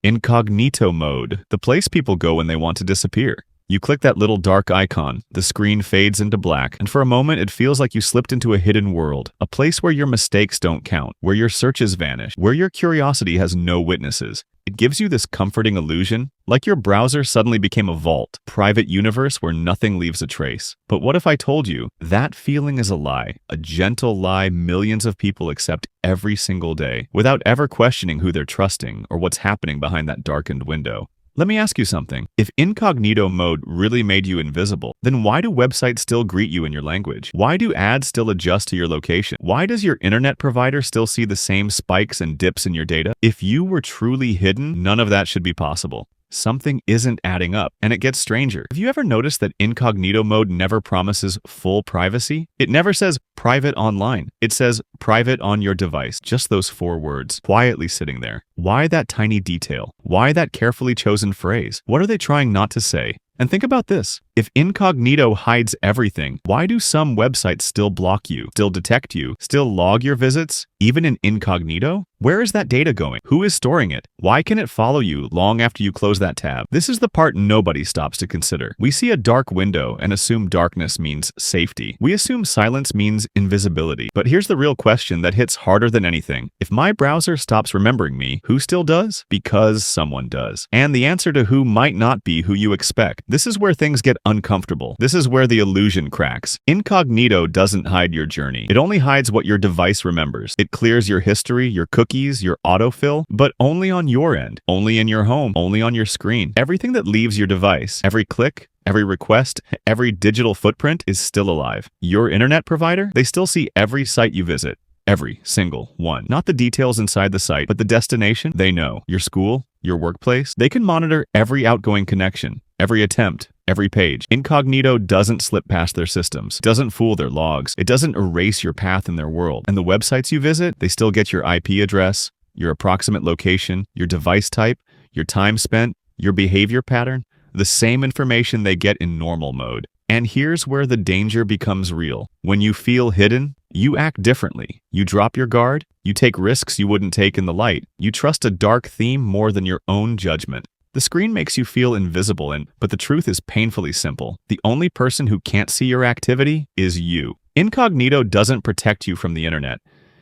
Incognito mode, the place people go when they want to disappear. You click that little dark icon, the screen fades into black, and for a moment it feels like you slipped into a hidden world, a place where your mistakes don't count, where your searches vanish, where your curiosity has no witnesses. It gives you this comforting illusion, like your browser suddenly became a vault, private universe where nothing leaves a trace. But what if I told you that feeling is a lie, a gentle lie millions of people accept every single day, without ever questioning who they're trusting or what's happening behind that darkened window? Let me ask you something. If incognito mode really made you invisible, then why do websites still greet you in your language? Why do ads still adjust to your location? Why does your internet provider still see the same spikes and dips in your data? If you were truly hidden, none of that should be possible. Something isn't adding up, and it gets stranger. Have you ever noticed that incognito mode never promises full privacy? It never says private online. It says private on your device. Just those 4 words, quietly sitting there. Why that tiny detail? Why that carefully chosen phrase? What are they trying not to say? And think about this. If incognito hides everything, why do some websites still block you, still detect you, still log your visits, even in incognito? Where is that data going? Who is storing it? Why can it follow you long after you close that tab? This is the part nobody stops to consider. We see a dark window and assume darkness means safety. We assume silence means invisibility. But here's the real question that hits harder than anything. If my browser stops remembering me, who still does? Because someone does. And the answer to who might not be who you expect. This is where things get uncomfortable. This is where the illusion cracks. Incognito doesn't hide your journey. It only hides what your device remembers. It clears your history, your cookies, your autofill, but only on your end, only in your home, only on your screen. Everything that leaves your device, every click, every request, every digital footprint is still alive. Your internet provider, they still see every site you visit. Every single one. Not the details inside the site, but the destination they know. Your school, your workplace. They can monitor every outgoing connection, every attempt, every page. Incognito doesn't slip past their systems, doesn't fool their logs, it doesn't erase your path in their world. And the websites you visit, they still get your IP address, your approximate location, your device type, your time spent, your behavior pattern, the same information they get in normal mode. And here's where the danger becomes real. When you feel hidden, you act differently. You drop your guard, you take risks you wouldn't take in the light. You trust a dark theme more than your own judgment. The screen makes you feel invisible, but the truth is painfully simple. The only person who can't see your activity is you. Incognito doesn't protect you from the internet.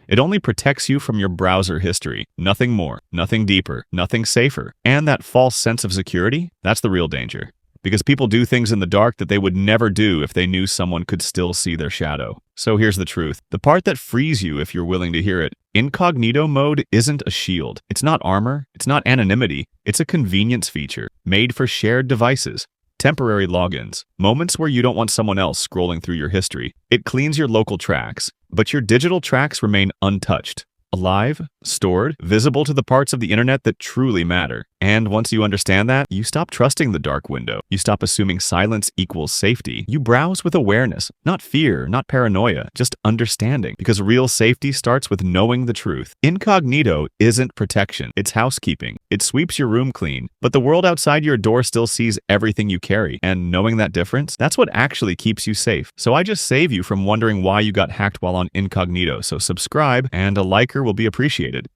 It only protects you from your browser history. Nothing more, nothing deeper, nothing safer. And that false sense of security, that's the real danger. Because people do things in the dark that they would never do if they knew someone could still see their shadow. So here's the truth. The part that frees you if you're willing to hear it. Incognito mode isn't a shield. It's not armor. It's not anonymity. It's a convenience feature made for shared devices. Temporary logins. Moments where you don't want someone else scrolling through your history. It cleans your local tracks, but your digital tracks remain untouched. Alive, stored, visible to the parts of the internet that truly matter. And once you understand that, you stop trusting the dark window. You stop assuming silence equals safety. You browse with awareness, not fear, not paranoia, just understanding. Because real safety starts with knowing the truth. Incognito isn't protection, it's housekeeping. It sweeps your room clean, but the world outside your door still sees everything you carry. And knowing that difference, that's what actually keeps you safe. So I just save you from wondering why you got hacked while on incognito. So subscribe, and a liker will be appreciated.